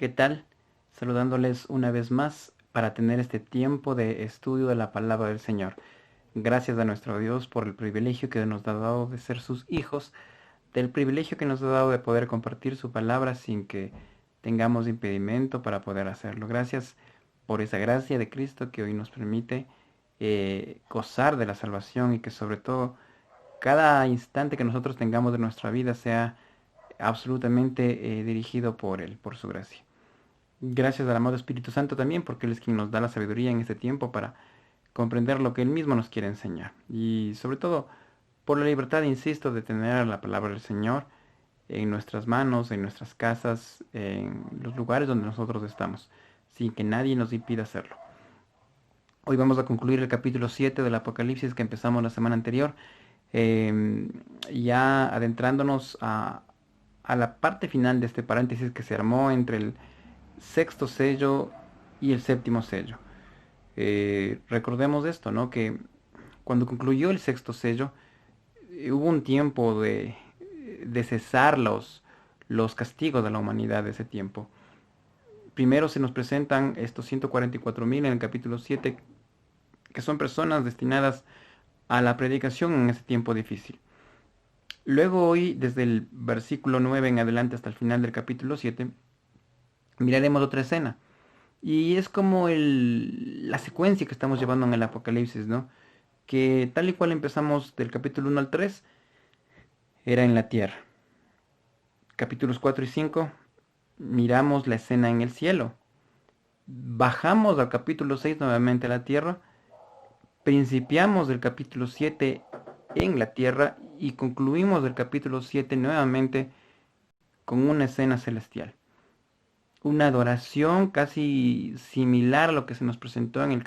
¿Qué tal? Saludándoles una vez más para tener este tiempo de estudio de la palabra del Señor. Gracias a nuestro Dios por el privilegio que nos ha dado de ser sus hijos, del privilegio que nos ha dado de poder compartir su palabra sin que tengamos impedimento para poder hacerlo. Gracias por esa gracia de Cristo que hoy nos permite gozar de la salvación y que sobre todo cada instante que nosotros tengamos de nuestra vida sea absolutamente dirigido por Él, por su gracia. Gracias al amado Espíritu Santo también, porque Él es quien nos da la sabiduría en este tiempo para comprender lo que Él mismo nos quiere enseñar. Y sobre todo, por la libertad, insisto, de tener la palabra del Señor en nuestras manos, en nuestras casas, en los lugares donde nosotros estamos, sin que nadie nos impida hacerlo. Hoy vamos a concluir el capítulo 7 del Apocalipsis que empezamos la semana anterior, eh, ya adentrándonos a la parte final de este paréntesis que se armó entre el sexto sello y el séptimo sello. Recordemos esto, ¿no? Que cuando concluyó el sexto sello, hubo un tiempo de cesar los castigos de la humanidad de ese tiempo. Primero se nos presentan estos 144.000 en el capítulo 7, que son personas destinadas a la predicación en ese tiempo difícil. Luego hoy, desde el versículo 9 en adelante hasta el final del capítulo 7, miraremos otra escena. Y es como la secuencia que estamos llevando en el Apocalipsis, ¿no? Que tal y cual empezamos del capítulo 1 al 3, era en la tierra. Capítulos 4 y 5, miramos la escena en el cielo. Bajamos al capítulo 6 nuevamente a la tierra. Principiamos del capítulo 7 en la tierra y concluimos del capítulo 7 nuevamente con una escena celestial. Una adoración casi similar a lo que se nos presentó en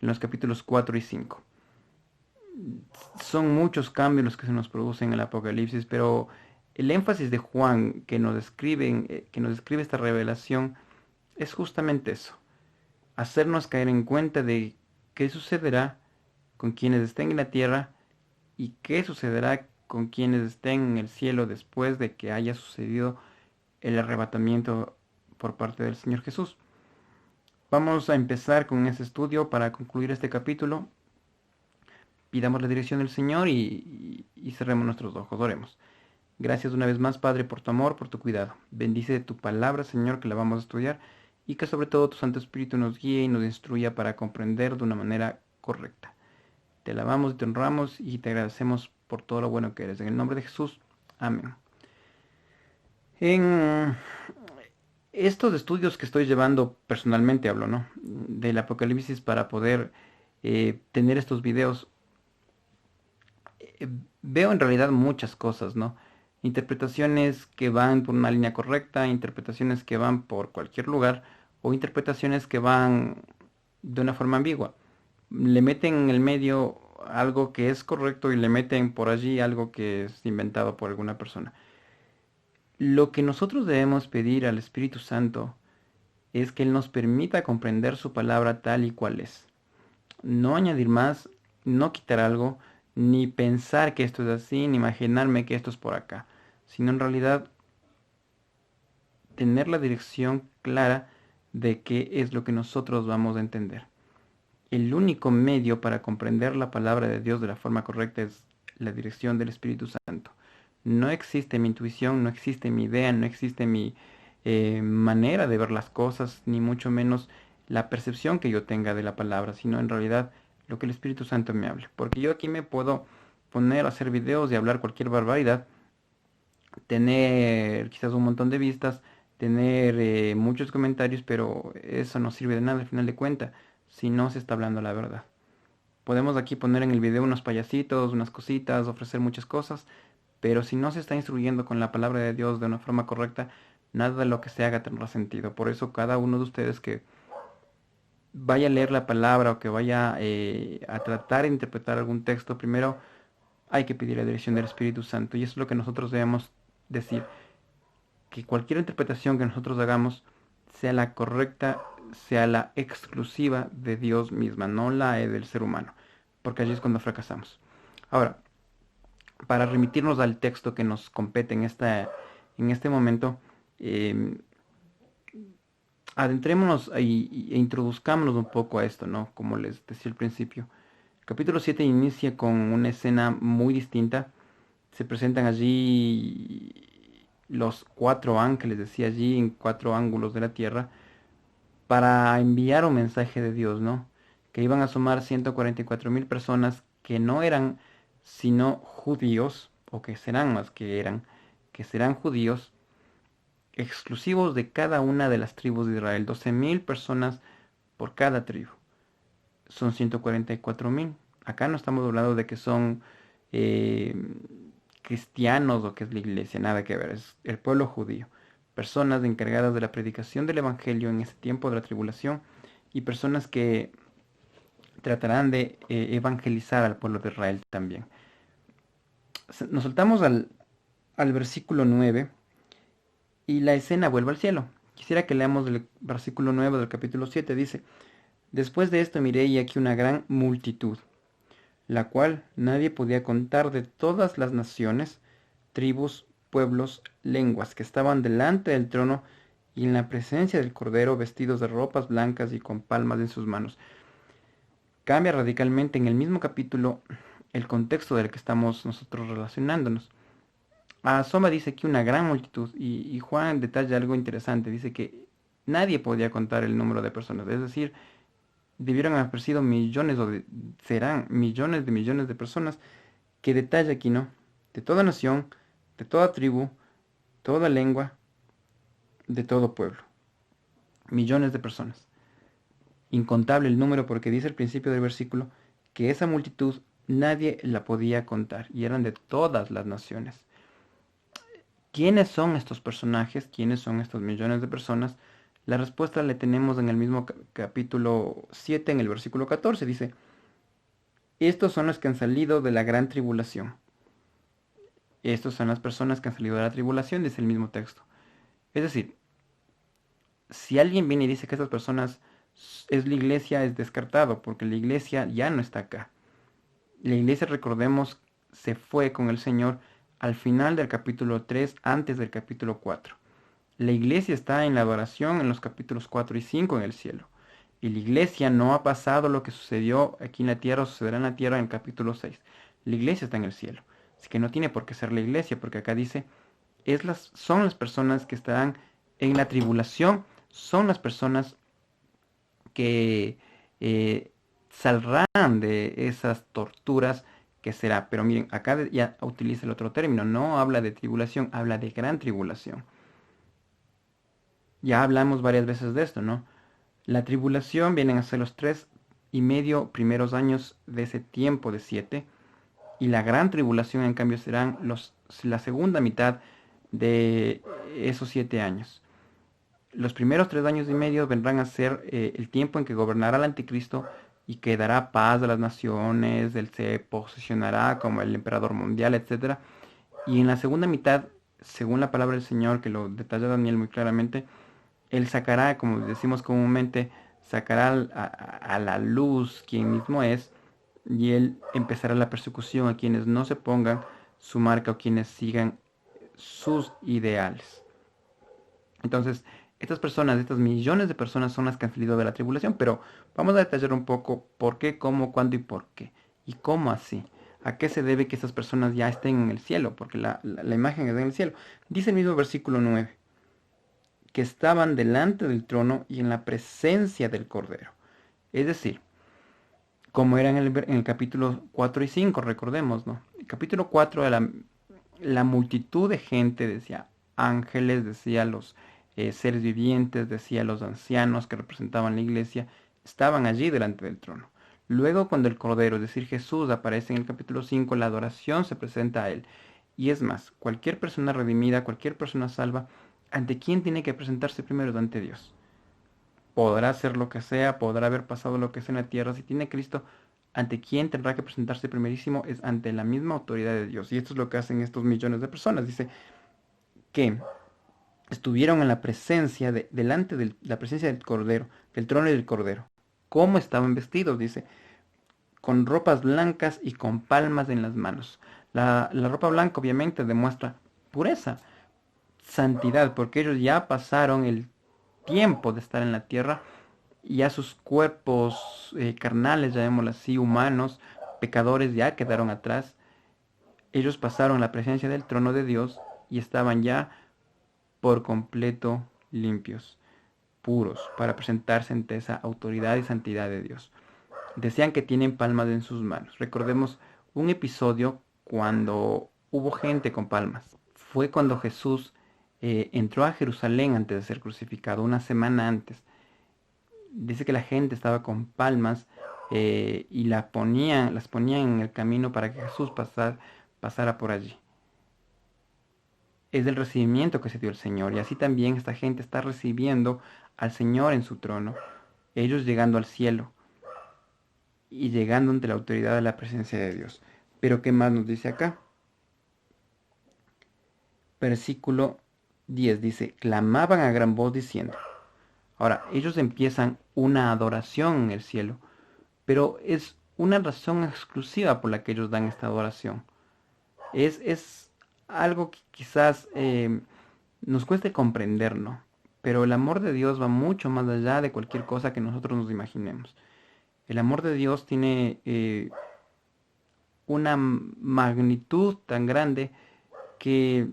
los capítulos 4 y 5. Son muchos cambios los que se nos producen en el Apocalipsis, pero el énfasis de Juan que nos describe esta revelación es justamente eso, hacernos caer en cuenta de qué sucederá con quienes estén en la tierra y qué sucederá con quienes estén en el cielo después de que haya sucedido el arrebatamiento por parte del Señor Jesús. Vamos a empezar con ese estudio para concluir este capítulo. Pidamos la dirección del Señor y cerremos nuestros ojos, oremos. Gracias una vez más, Padre, por tu amor, por tu cuidado. Bendice tu palabra, Señor, que la vamos a estudiar y que sobre todo tu Santo Espíritu nos guíe y nos instruya para comprender de una manera correcta. Te alabamos y te honramos y te agradecemos por todo lo bueno que eres. En el nombre de Jesús, amén. En estos estudios que estoy llevando personalmente, hablo, ¿no? Del Apocalipsis para poder tener estos videos, veo en realidad muchas cosas, ¿no? Interpretaciones que van por una línea correcta, interpretaciones que van por cualquier lugar o interpretaciones que van de una forma ambigua. Le meten en el medio algo que es correcto y le meten por allí algo que es inventado por alguna persona. Lo que nosotros debemos pedir al Espíritu Santo es que Él nos permita comprender su palabra tal y cual es. No añadir más, no quitar algo, ni pensar que esto es así, ni imaginarme que esto es por acá, sino en realidad tener la dirección clara de qué es lo que nosotros vamos a entender. El único medio para comprender la palabra de Dios de la forma correcta es la dirección del Espíritu Santo. No existe mi intuición, no existe mi idea, no existe mi manera de ver las cosas, ni mucho menos la percepción que yo tenga de la palabra, sino en realidad lo que el Espíritu Santo me hable. Porque yo aquí me puedo poner a hacer videos y hablar cualquier barbaridad, tener quizás un montón de vistas, tener muchos comentarios, pero eso no sirve de nada al final de cuentas si no se está hablando la verdad. Podemos aquí poner en el video unos payasitos, unas cositas, ofrecer muchas cosas, pero si no se está instruyendo con la palabra de Dios de una forma correcta, nada de lo que se haga tendrá sentido. Por eso cada uno de ustedes que vaya a leer la palabra o que vaya a tratar de interpretar algún texto, primero hay que pedir la dirección del Espíritu Santo. Y eso es lo que nosotros debemos decir. Que cualquier interpretación que nosotros hagamos sea la correcta, sea la exclusiva de Dios misma, no la del ser humano, porque allí es cuando fracasamos. Ahora, para remitirnos al texto que nos compete en este momento, eh, adentrémonos e introduzcámonos un poco a esto, ¿no? Como les decía al principio. El capítulo 7 inicia con una escena muy distinta. Se presentan allí los cuatro ángeles, decía allí, en cuatro ángulos de la tierra, para enviar un mensaje de Dios, ¿no? Que iban a sumar 144.000 personas que no eran sino judíos, o que serán más que serán judíos, exclusivos de cada una de las tribus de Israel, 12.000 personas por cada tribu. Son 144.000. Acá no estamos hablando de que son eh, cristianos o que es la iglesia, nada que ver, es el pueblo judío. Personas encargadas de la predicación del Evangelio en ese tiempo de la tribulación y personas que tratarán de evangelizar al pueblo de Israel también. Nos saltamos al versículo 9 y la escena vuelve al cielo. Quisiera que leamos el versículo 9 del capítulo 7. Dice: Después de esto miré y aquí una gran multitud, la cual nadie podía contar, de todas las naciones, tribus, pueblos, lenguas, que estaban delante del trono y en la presencia del Cordero, vestidos de ropas blancas y con palmas en sus manos. Cambia radicalmente en el mismo capítulo el contexto del que estamos nosotros relacionándonos. Soma dice que una gran multitud, y Juan detalla algo interesante, dice que nadie podía contar el número de personas, es decir, debieron haber sido millones serán millones de personas, que detalla aquí, ¿no? De toda nación, de toda tribu, toda lengua, de todo pueblo. Millones de personas. Incontable el número, porque dice al principio del versículo que esa multitud nadie la podía contar y eran de todas las naciones. ¿Quiénes son estos personajes? ¿Quiénes son estos millones de personas? La respuesta la tenemos en el mismo capítulo 7, en el versículo 14. Dice: estos son los que han salido de la gran tribulación. Estos son las personas que han salido de la tribulación, dice el mismo texto. Es decir, si alguien viene y dice que estas personas es la iglesia, es descartado, porque la iglesia ya no está acá. La iglesia, recordemos, se fue con el Señor al final del capítulo 3, antes del capítulo 4. La iglesia está en la adoración en los capítulos 4 y 5 en el cielo. Y la iglesia no ha pasado lo que sucedió aquí en la tierra o sucederá en la tierra en el capítulo 6. La iglesia está en el cielo. Así que no tiene por qué ser la iglesia, porque acá dice, son las personas que estarán en la tribulación, son las personas que saldrán de esas torturas que será. Pero miren, acá ya utiliza el otro término, no habla de tribulación, habla de gran tribulación. Ya hablamos varias veces de esto, ¿no? La tribulación vienen a ser los 3.5 primeros años de ese tiempo de 7, y la gran tribulación en cambio serán la segunda mitad de esos 7 años. Los primeros 3 años y medio vendrán a ser el tiempo en que gobernará el anticristo y que dará paz a las naciones, él se posicionará como el emperador mundial, etc. Y en la segunda mitad, según la palabra del Señor, que lo detalla Daniel muy claramente, él sacará, como decimos comúnmente, sacará a la luz quien mismo es, y él empezará la persecución a quienes no se pongan su marca o quienes sigan sus ideales. Entonces, estas personas, estas millones de personas son las que han salido de la tribulación, pero vamos a detallar un poco por qué, cómo, cuándo y por qué. Y cómo así. ¿A qué se debe que estas personas ya estén en el cielo? Porque la imagen es en el cielo. Dice el mismo versículo 9, que estaban delante del trono y en la presencia del Cordero. Es decir, como era en el capítulo 4 y 5, recordemos, ¿no? El capítulo 4 era la multitud de gente, decía ángeles, decía los seres vivientes, decía los ancianos que representaban la iglesia, estaban allí delante del trono. Luego, cuando el Cordero, es decir, Jesús, aparece en el capítulo 5, la adoración se presenta a él. Y es más, cualquier persona redimida, cualquier persona salva, ¿ante quién tiene que presentarse primero? Ante Dios. Podrá hacer lo que sea, podrá haber pasado lo que sea en la tierra. Si tiene Cristo, ¿ante quién tendrá que presentarse primerísimo? Es ante la misma autoridad de Dios. Y esto es lo que hacen estos millones de personas. Dice que estuvieron en la presencia, delante de la presencia del Cordero, del trono y del Cordero. ¿Cómo estaban vestidos? Dice, con ropas blancas y con palmas en las manos. La ropa blanca obviamente demuestra pureza, santidad, porque ellos ya pasaron tiempo de estar en la tierra, ya sus cuerpos carnales, llamémoslo así, humanos, pecadores, ya quedaron atrás. Ellos pasaron la presencia del trono de Dios y estaban ya por completo limpios, puros, para presentarse ante esa autoridad y santidad de Dios. Decían que tienen palmas en sus manos. Recordemos un episodio cuando hubo gente con palmas. Fue cuando Jesús entró a Jerusalén antes de ser crucificado, una semana antes. Dice que la gente estaba con palmas y las ponían en el camino para que Jesús pasara por allí. Es del recibimiento que se dio el Señor, y así también esta gente está recibiendo al Señor en su trono, ellos llegando al cielo y llegando ante la autoridad de la presencia de Dios. Pero ¿qué más nos dice acá? Versículo 10 dice, clamaban a gran voz diciendo. Ahora, ellos empiezan una adoración en el cielo, pero es una razón exclusiva por la que ellos dan esta adoración. Es algo que quizás nos cueste comprender, ¿no? Pero el amor de Dios va mucho más allá de cualquier cosa que nosotros nos imaginemos. El amor de Dios tiene una magnitud tan grande que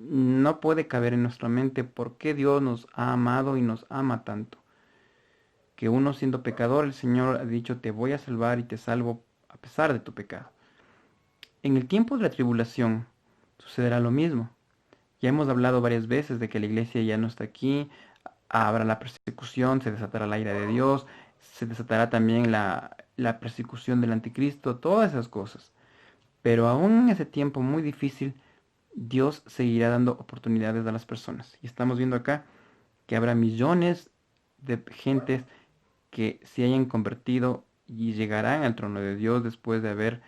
no puede caber en nuestra mente por qué Dios nos ha amado y nos ama tanto. Que uno siendo pecador, el Señor ha dicho, te voy a salvar y te salvo a pesar de tu pecado. En el tiempo de la tribulación sucederá lo mismo. Ya hemos hablado varias veces de que la iglesia ya no está aquí, habrá la persecución, se desatará la ira de Dios, se desatará también la persecución del anticristo, todas esas cosas. Pero aún en ese tiempo muy difícil, Dios seguirá dando oportunidades a las personas. Y estamos viendo acá que habrá millones de gentes que se hayan convertido y llegarán al trono de Dios después de haber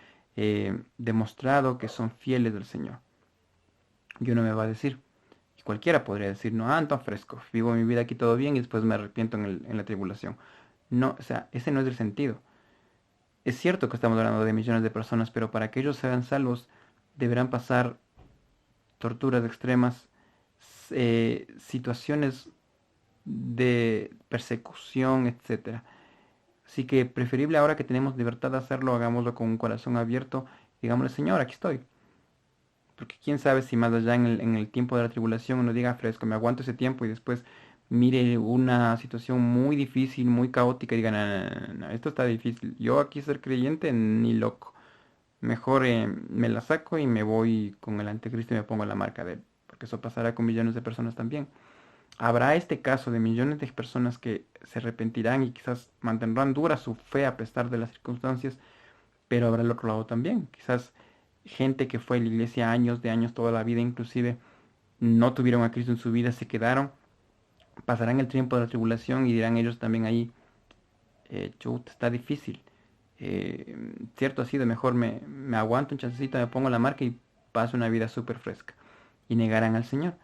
demostrado que son fieles del Señor. Y uno me va a decir, y cualquiera podría decir, no, Anton fresco, vivo mi vida aquí todo bien y después me arrepiento en la tribulación. No, o sea, ese no es el sentido. Es cierto que estamos hablando de millones de personas, pero para que ellos sean salvos deberán pasar torturas extremas, situaciones de persecución, etcétera. Así que preferible ahora que tenemos libertad de hacerlo, hagámoslo con un corazón abierto. Digámosle, Señor, aquí estoy. Porque quién sabe si más allá en el tiempo de la tribulación uno diga, fresco, me aguanto ese tiempo y después mire una situación muy difícil, muy caótica y diga, no, no, no, no, esto está difícil. Yo aquí ser creyente, ni loco. Mejor me la saco y me voy con el anticristo y me pongo la marca de él. Porque eso pasará con millones de personas también. Habrá este caso de millones de personas que se arrepentirán y quizás mantendrán dura su fe a pesar de las circunstancias, pero habrá el otro lado también. Quizás gente que fue a la iglesia años, de años, toda la vida, inclusive no tuvieron a Cristo en su vida, se quedaron, pasarán el tiempo de la tribulación y dirán ellos también ahí, chut, está difícil. Cierto ha sido, mejor me aguanto un chancecito, me pongo la marca y paso una vida súper fresca. Y negarán al Señor.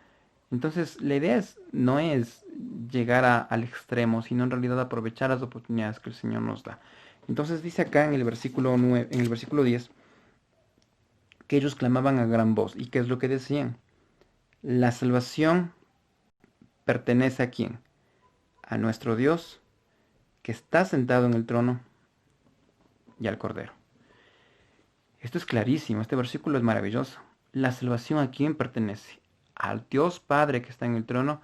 Entonces, la idea no es llegar al extremo, sino en realidad aprovechar las oportunidades que el Señor nos da. Entonces dice acá en el versículo 9, en el versículo 10, que ellos clamaban a gran voz. ¿Y qué es lo que decían? La salvación pertenece a quién? A nuestro Dios, que está sentado en el trono, y al Cordero. Esto es clarísimo, este versículo es maravilloso. La salvación a quién pertenece? Al Dios Padre que está en el trono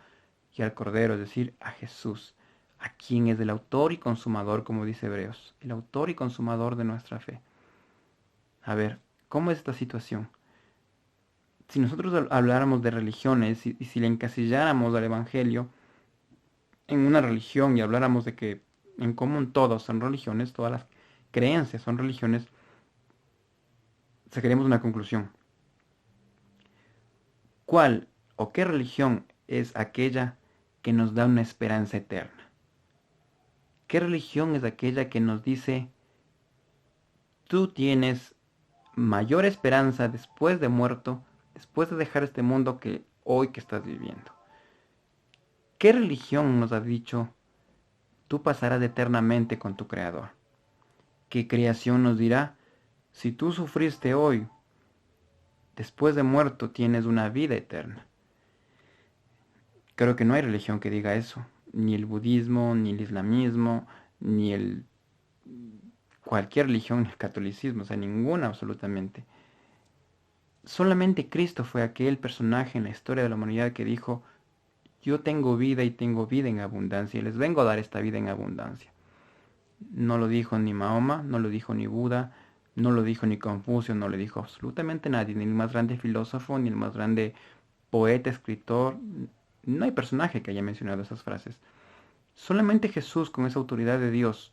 y al Cordero, es decir, a Jesús, a quien es el autor y consumador, como dice Hebreos, el autor y consumador de nuestra fe. A ver, ¿cómo es esta situación? Si nosotros habláramos de religiones y si le encasilláramos al Evangelio en una religión y habláramos de que en común todos son religiones, todas las creencias son religiones, sacaremos una conclusión. ¿Cuál o qué religión es aquella que nos da una esperanza eterna? ¿Qué religión es aquella que nos dice, tú tienes mayor esperanza después de muerto, después de dejar este mundo que hoy que estás viviendo? ¿Qué religión nos ha dicho, tú pasarás eternamente con tu Creador? ¿Qué creación nos dirá, si tú sufriste hoy, después de muerto tienes una vida eterna? Creo que no hay religión que diga eso. ni el budismo, ni el islamismo, ni cualquier religión, ni el catolicismo, o sea, ninguna absolutamente. Solamente Cristo fue aquel personaje en la historia de la humanidad que dijo, yo tengo vida y tengo vida en abundancia, y les vengo a dar esta vida en abundancia. No lo dijo ni Mahoma, no lo dijo ni Buda, no lo dijo ni Confucio, no lo dijo absolutamente nadie, ni el más grande filósofo, ni el más grande poeta, escritor. No hay personaje que haya mencionado esas frases. Solamente Jesús, con esa autoridad de Dios,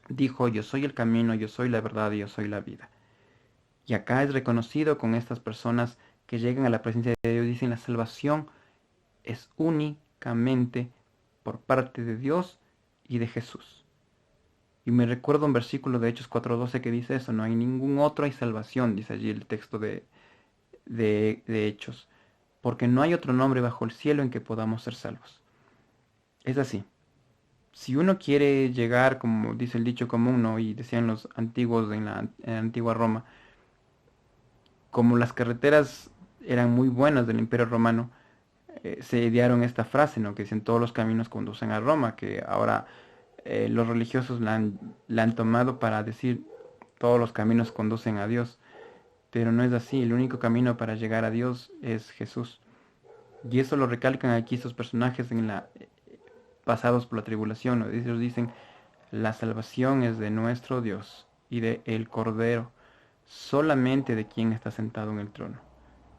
dijo, yo soy el camino, yo soy la verdad y yo soy la vida. Y acá es reconocido con estas personas que llegan a la presencia de Dios, dicen la salvación es únicamente por parte de Dios y de Jesús. Y me recuerdo un versículo de Hechos 4:12 que dice eso, no hay ningún otro, hay salvación, dice allí el texto de Hechos, porque no hay otro nombre bajo el cielo en que podamos ser salvos. Es así. Si uno quiere llegar, como dice el dicho común, ¿no? Y decían los antiguos en la antigua Roma, como las carreteras eran muy buenas del Imperio Romano, se idearon esta frase, ¿no? Que dicen todos los caminos conducen a Roma, que ahora los religiosos la han tomado para decir todos los caminos conducen a Dios, pero no es así, el único camino para llegar a Dios es Jesús. Y eso lo recalcan aquí estos personajes pasados por la tribulación, ¿no? Ellos dicen, la salvación es de nuestro Dios y de el Cordero, solamente de quien está sentado en el trono.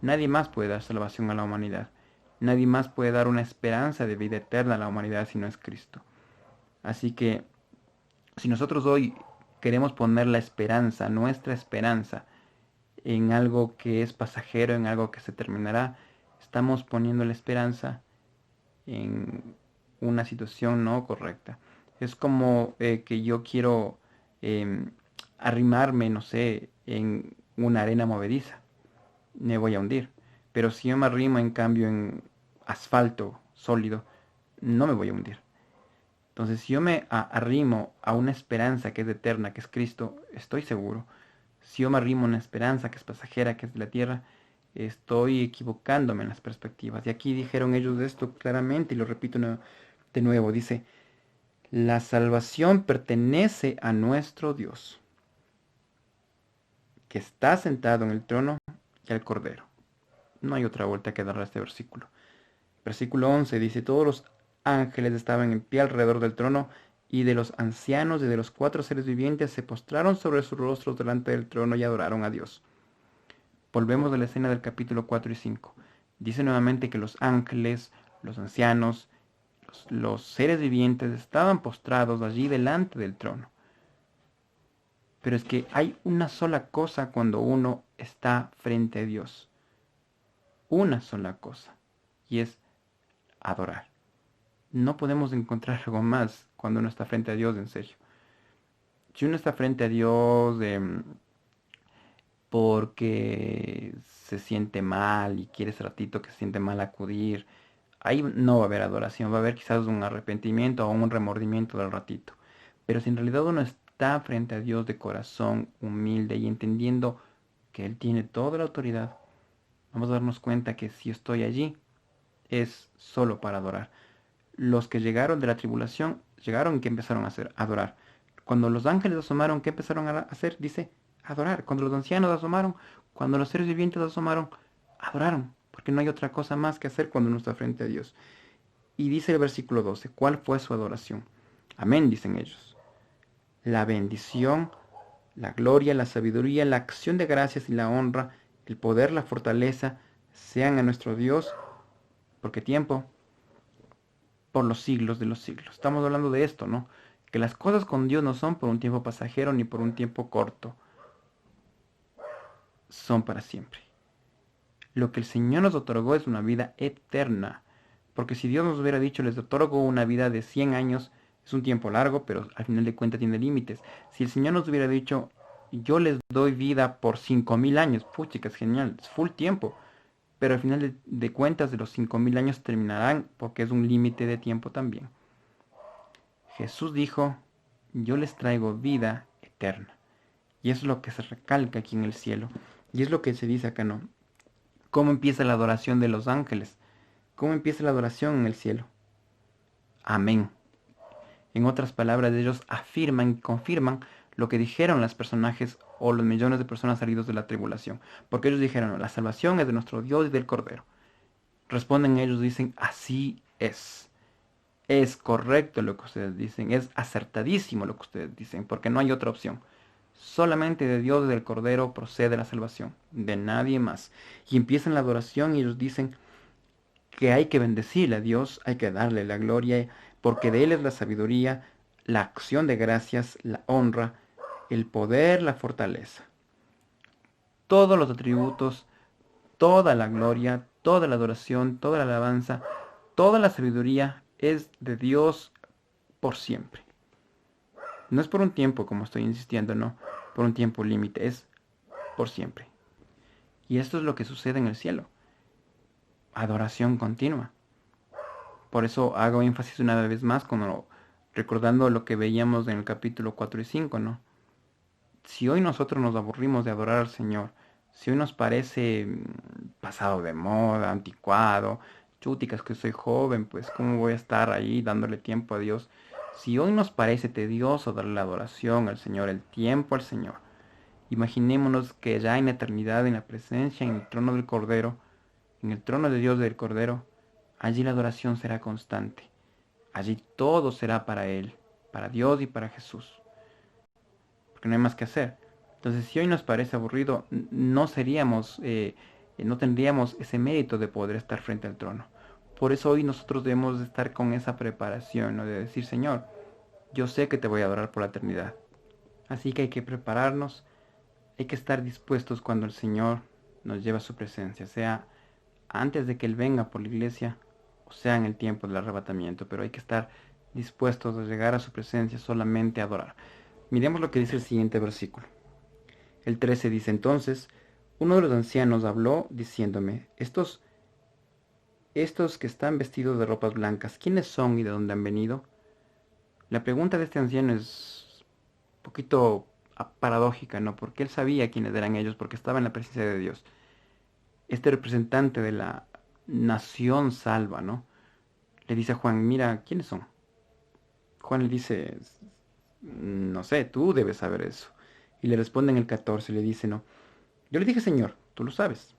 Nadie más puede dar salvación a la humanidad. Nadie más puede dar una esperanza de vida eterna a la humanidad si no es Cristo. Así que si nosotros hoy queremos poner la esperanza, nuestra esperanza, en algo que es pasajero, en algo que se terminará, estamos poniendo la esperanza en una situación no correcta. Es como que yo quiero em, arrimarme, no sé, en una arena movediza. Me voy a hundir. Pero si yo me arrimo en cambio en asfalto sólido, no me voy a hundir. Entonces, si yo me arrimo a una esperanza que es eterna, que es Cristo, estoy seguro. Si yo me arrimo a una esperanza que es pasajera, que es de la tierra, estoy equivocándome en las perspectivas. Y aquí dijeron ellos esto claramente, y lo repito de nuevo, dice, la salvación pertenece a nuestro Dios, que está sentado en el trono y al Cordero. No hay otra vuelta que darle a este versículo. Versículo 11 dice, todos los ángeles estaban en pie alrededor del trono y de los ancianos y de los cuatro seres vivientes se postraron sobre sus rostros delante del trono y adoraron a Dios. Volvemos a la escena del capítulo 4 y 5. Dice nuevamente que los ángeles, los ancianos, los seres vivientes estaban postrados allí delante del trono. Pero es que hay una sola cosa cuando uno está frente a Dios. Una sola cosa. Y es adorar. No podemos encontrar algo más cuando uno está frente a Dios, en serio. Si uno está frente a Dios porque se siente mal y quiere ese ratito que se siente mal acudir, ahí no va a haber adoración, va a haber quizás un arrepentimiento o un remordimiento del ratito. Pero si en realidad uno está frente a Dios de corazón humilde y entendiendo que Él tiene toda la autoridad, vamos a darnos cuenta que si estoy allí es solo para adorar. Los que llegaron de la tribulación, llegaron y ¿qué empezaron a hacer? Adorar. Cuando los ángeles asomaron, ¿qué empezaron a hacer? Dice, adorar. Cuando los ancianos asomaron, cuando los seres vivientes asomaron, adoraron. Porque no hay otra cosa más que hacer cuando uno está frente a Dios. Y dice el versículo 12, ¿cuál fue su adoración? Amén, dicen ellos. La bendición, la gloria, la sabiduría, la acción de gracias y la honra, el poder, la fortaleza, sean a nuestro Dios. ¿Por qué tiempo? Por los siglos de los siglos. Estamos hablando de esto, ¿no? Que las cosas con Dios no son por un tiempo pasajero ni por un tiempo corto, son para siempre. Lo que el Señor nos otorgó es una vida eterna, porque si Dios nos hubiera dicho, les otorgo una vida de 100 años, es un tiempo largo, pero al final de cuentas tiene límites. Si el Señor nos hubiera dicho, yo les doy vida por 5000 años, pucha, que es genial, es full tiempo, pero al final de cuentas de los 5000 años terminarán porque es un límite de tiempo también. Jesús dijo, yo les traigo vida eterna. Y eso es lo que se recalca aquí en el cielo. Y es lo que se dice acá, ¿no? ¿Cómo empieza la adoración de los ángeles? ¿Cómo empieza la adoración en el cielo? Amén. En otras palabras, ellos afirman y confirman lo que dijeron los personajes o los millones de personas salidos de la tribulación. Porque ellos dijeron, la salvación es de nuestro Dios y del Cordero. Responden ellos, dicen, así es. Es correcto lo que ustedes dicen, es acertadísimo lo que ustedes dicen, porque no hay otra opción. Solamente de Dios y del Cordero procede la salvación, de nadie más. Y empiezan la adoración y ellos dicen que hay que bendecirle a Dios, hay que darle la gloria, porque de Él es la sabiduría, la acción de gracias, la honra, el poder, la fortaleza. Todos los atributos, toda la gloria, toda la adoración, toda la alabanza, toda la sabiduría es de Dios por siempre. No es por un tiempo, como estoy insistiendo, no, por un tiempo límite, es por siempre. Y esto es lo que sucede en el cielo. Adoración continua. Por eso hago énfasis una vez más, recordando lo que veíamos en el capítulo 4 y 5, ¿no? Si hoy nosotros nos aburrimos de adorar al Señor, si hoy nos parece pasado de moda, anticuado, chúticas que soy joven, pues cómo voy a estar ahí dándole tiempo a Dios. Si hoy nos parece tedioso darle la adoración al Señor, el tiempo al Señor, imaginémonos que ya en la eternidad, en la presencia, en el trono del Cordero, en el trono de Dios del Cordero, allí la adoración será constante. Allí todo será para Él, para Dios y para Jesús. Porque no hay más que hacer. Entonces, si hoy nos parece aburrido, no tendríamos ese mérito de poder estar frente al trono. Por eso hoy nosotros debemos de estar con esa preparación, ¿no? De decir, Señor, yo sé que te voy a adorar por la eternidad. Así que hay que prepararnos, hay que estar dispuestos cuando el Señor nos lleva a su presencia, sea antes de que Él venga por la iglesia, o sea en el tiempo del arrebatamiento, pero hay que estar dispuestos a llegar a su presencia solamente a adorar. Miremos lo que dice el siguiente versículo. El 13 dice, entonces, uno de los ancianos habló diciéndome, estos que están vestidos de ropas blancas, ¿quiénes son y de dónde han venido? La pregunta de este anciano es un poquito paradójica, ¿no? Porque él sabía quiénes eran ellos, porque estaba en la presencia de Dios. Este representante de la nación salva, ¿no? Le dice a Juan, mira, ¿quiénes son? Juan le dice, no sé, tú debes saber eso. Y le responde en el 14, le dice, no. Yo le dije, Señor, tú lo sabes.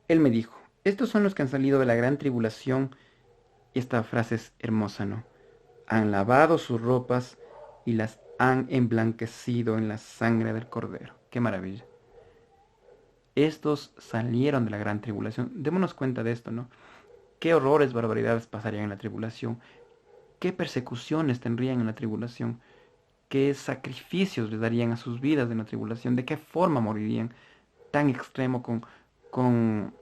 Él me dijo, estos son los que han salido de la gran tribulación. Y esta frase es hermosa, ¿no? Han lavado sus ropas y las han emblanquecido en la sangre del Cordero. Qué maravilla. Estos salieron de la gran tribulación. Démonos cuenta de esto, ¿no? Qué horrores, barbaridades pasarían en la tribulación. Qué persecuciones tendrían en la tribulación. Qué sacrificios les darían a sus vidas en la tribulación. De qué forma morirían. Tan extremo con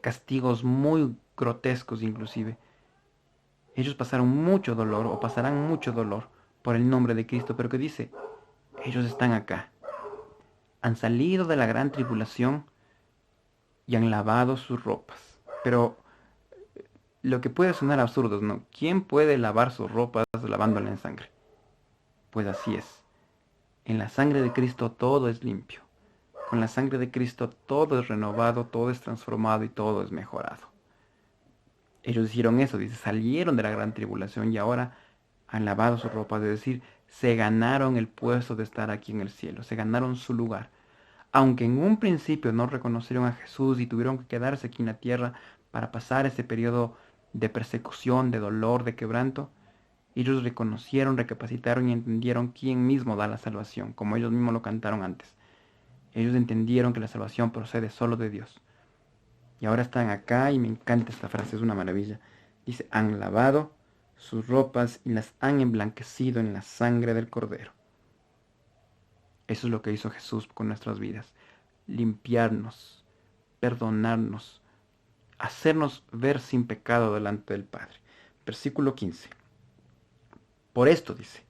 castigos muy grotescos inclusive. Ellos pasaron mucho dolor o pasarán mucho dolor por el nombre de Cristo, pero que dice, ellos están acá, han salido de la gran tribulación y han lavado sus ropas. Pero lo que puede sonar absurdo, ¿no? ¿Quién puede lavar sus ropas lavándola en sangre? Pues así es. En la sangre de Cristo todo es limpio. Con la sangre de Cristo todo es renovado, todo es transformado y todo es mejorado. Ellos hicieron eso, dice, salieron de la gran tribulación y ahora han lavado sus ropas, es decir, se ganaron el puesto de estar aquí en el cielo, se ganaron su lugar. Aunque en un principio no reconocieron a Jesús y tuvieron que quedarse aquí en la tierra para pasar ese periodo de persecución, de dolor, de quebranto, ellos reconocieron, recapacitaron y entendieron quién mismo da la salvación, como ellos mismos lo cantaron antes. Ellos entendieron que la salvación procede solo de Dios. Y ahora están acá y me encanta esta frase, es una maravilla. Dice, han lavado sus ropas y las han emblanquecido en la sangre del Cordero. Eso es lo que hizo Jesús con nuestras vidas. Limpiarnos, perdonarnos, hacernos ver sin pecado delante del Padre. Versículo 15. Por esto dice,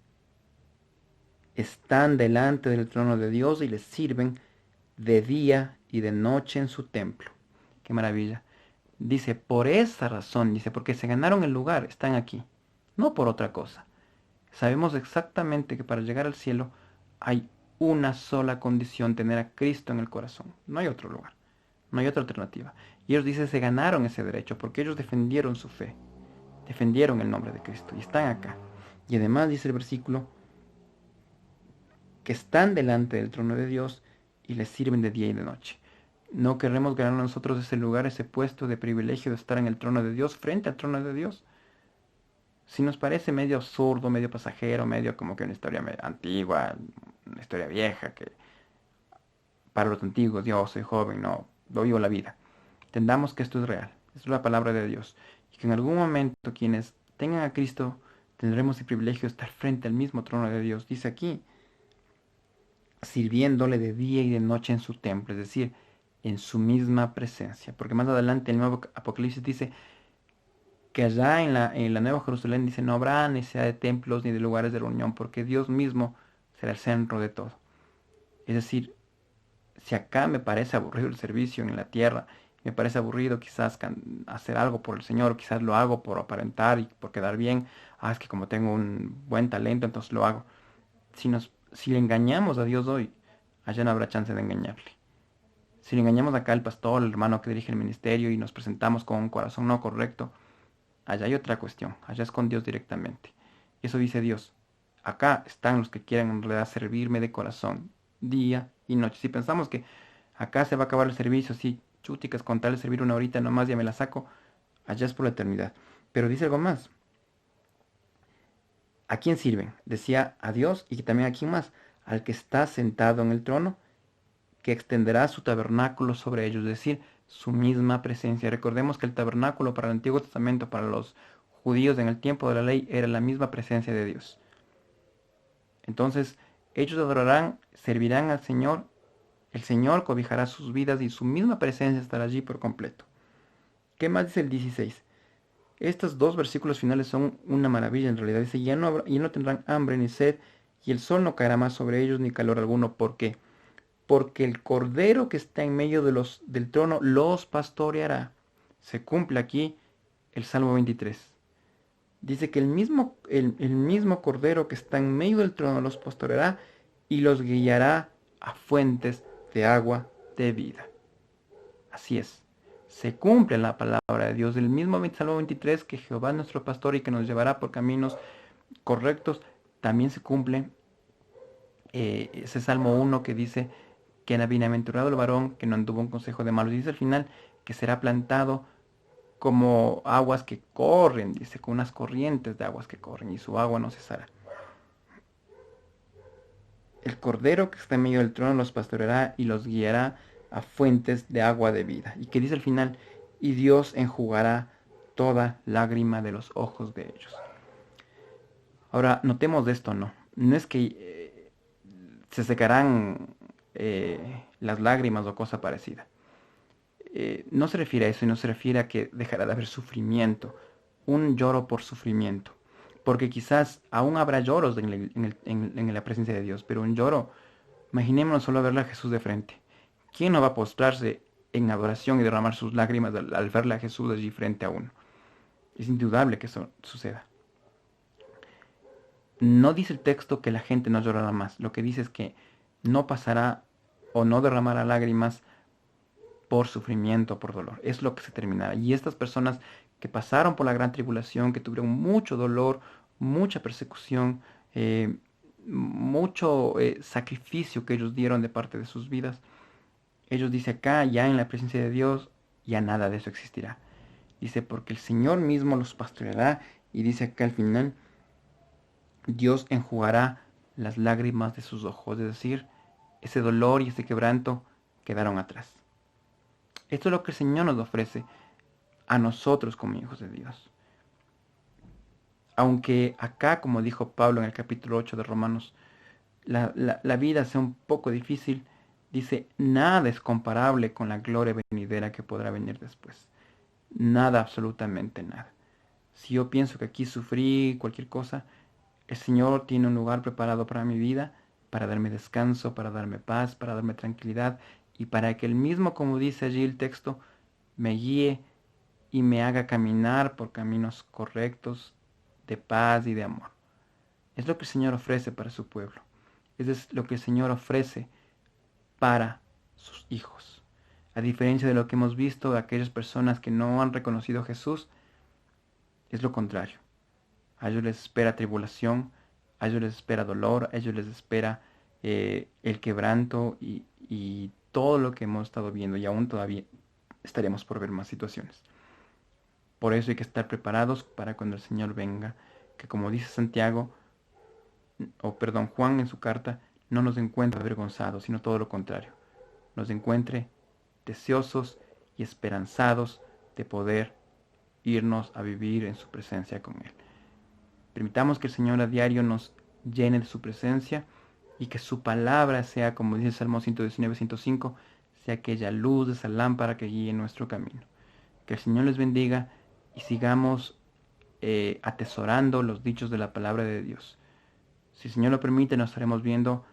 están delante del trono de Dios y les sirven de día y de noche en su templo. Qué maravilla. Dice, por esa razón, dice, porque se ganaron el lugar, están aquí, no por otra cosa. Sabemos exactamente que para llegar al cielo hay una sola condición, tener a Cristo en el corazón. No hay otro lugar, no hay otra alternativa. Y ellos dicen, se ganaron ese derecho porque ellos defendieron su fe. defendieron el nombre de Cristo y están acá. Y además dice el versículo que están delante del trono de Dios y les sirven de día y de noche. No queremos ganar nosotros ese lugar, ese puesto de privilegio de estar en el trono de Dios, frente al trono de Dios. Si nos parece medio absurdo, medio pasajero, medio como que una historia antigua, una historia vieja, que para los antiguos, yo soy joven, no, vivo la vida. Entendamos que esto es real, es la palabra de Dios. Y que en algún momento quienes tengan a Cristo tendremos el privilegio de estar frente al mismo trono de Dios. Dice aquí, sirviéndole de día y de noche en su templo, es decir, en su misma presencia. Porque más adelante el nuevo Apocalipsis dice que allá en la Nueva Jerusalén dice, no habrá necesidad de templos ni de lugares de reunión, porque Dios mismo será el centro de todo. Es decir, si acá me parece aburrido el servicio en la tierra, me parece aburrido quizás hacer algo por el Señor, quizás lo hago por aparentar y por quedar bien, es que como tengo un buen talento, entonces lo hago. Si le engañamos a Dios hoy, allá no habrá chance de engañarle. Si le engañamos acá al pastor, al hermano que dirige el ministerio y nos presentamos con un corazón no correcto, allá hay otra cuestión, allá es con Dios directamente. Eso dice Dios. Acá están los que quieren en realidad servirme de corazón, día y noche. Si pensamos que acá se va a acabar el servicio, sí, chúticas, con tal de servir una horita nomás ya me la saco, allá es por la eternidad. Pero dice algo más. ¿A quién sirven? Decía a Dios y también a quién más, al que está sentado en el trono, que extenderá su tabernáculo sobre ellos, es decir, su misma presencia. Recordemos que el tabernáculo para el Antiguo Testamento, para los judíos en el tiempo de la ley, era la misma presencia de Dios. Entonces, ellos adorarán, servirán al Señor, el Señor cobijará sus vidas y su misma presencia estará allí por completo. ¿Qué más dice el 16? Estos dos versículos finales son una maravilla en realidad. Dice, y no tendrán hambre ni sed, y el sol no caerá más sobre ellos ni calor alguno. ¿Por qué? Porque el cordero que está en medio del trono los pastoreará. Se cumple aquí el Salmo 23. Dice que el mismo cordero que está en medio del trono los pastoreará y los guiará a fuentes de agua de vida. Así es. Se cumple la palabra de Dios. El mismo Salmo 23, que Jehová es nuestro pastor y que nos llevará por caminos correctos, también se cumple ese Salmo 1 que dice que bienaventurado el varón que no anduvo en consejo de malos. Dice al final que será plantado como aguas que corren, dice, con unas corrientes de aguas que corren y su agua no cesará. El cordero que está en medio del trono los pastoreará y los guiará a fuentes de agua de vida. Y que dice al final, y Dios enjugará toda lágrima de los ojos de ellos. Ahora, notemos de esto, ¿no? No es que se secarán las lágrimas o cosa parecida. No se refiere a eso y no se refiere a que dejará de haber sufrimiento, un lloro por sufrimiento, porque quizás aún habrá lloros en la presencia de Dios, pero un lloro, imaginémonos solo verle a Jesús de frente. ¿Quién no va a postrarse en adoración y derramar sus lágrimas al verle a Jesús allí frente a uno? Es indudable que eso suceda. No dice el texto que la gente no llorará más, lo que dice es que no pasará o no derramará lágrimas por sufrimiento, por dolor. Es lo que se terminará. Y estas personas que pasaron por la gran tribulación, que tuvieron mucho dolor, mucha persecución, mucho sacrificio que ellos dieron de parte de sus vidas, ellos dice acá, ya en la presencia de Dios, ya nada de eso existirá. Dice, porque el Señor mismo los pastoreará, y dice acá al final, Dios enjugará las lágrimas de sus ojos, es decir, ese dolor y ese quebranto quedaron atrás. Esto es lo que el Señor nos ofrece a nosotros como hijos de Dios. Aunque acá, como dijo Pablo en el capítulo 8 de Romanos, la vida sea un poco difícil, dice, nada es comparable con la gloria venidera que podrá venir después. Nada, absolutamente nada. Si yo pienso que aquí sufrí cualquier cosa, el Señor tiene un lugar preparado para mi vida, para darme descanso, para darme paz, para darme tranquilidad y para que Él mismo, como dice allí el texto, me guíe y me haga caminar por caminos correctos de paz y de amor. Es lo que el Señor ofrece para su pueblo. Es lo que el Señor ofrece para sus hijos. A diferencia de lo que hemos visto de aquellas personas que no han reconocido a Jesús, es lo contrario. A ellos les espera tribulación, a ellos les espera dolor, a ellos les espera el quebranto y todo lo que hemos estado viendo, y aún todavía estaremos por ver más situaciones. Por eso hay que estar preparados para cuando el Señor venga, que como dice Santiago, o perdón, Juan en su carta, no nos encuentre avergonzados, sino todo lo contrario, nos encuentre deseosos y esperanzados de poder irnos a vivir en su presencia con Él. Permitamos que el Señor a diario nos llene de su presencia y que su palabra sea, como dice el Salmo 119, 105, sea aquella luz de esa lámpara que guíe nuestro camino. Que el Señor les bendiga y sigamos atesorando los dichos de la palabra de Dios. Si el Señor lo permite, nos estaremos viendo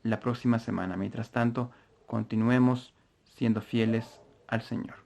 la próxima semana. Mientras tanto, continuemos siendo fieles al Señor.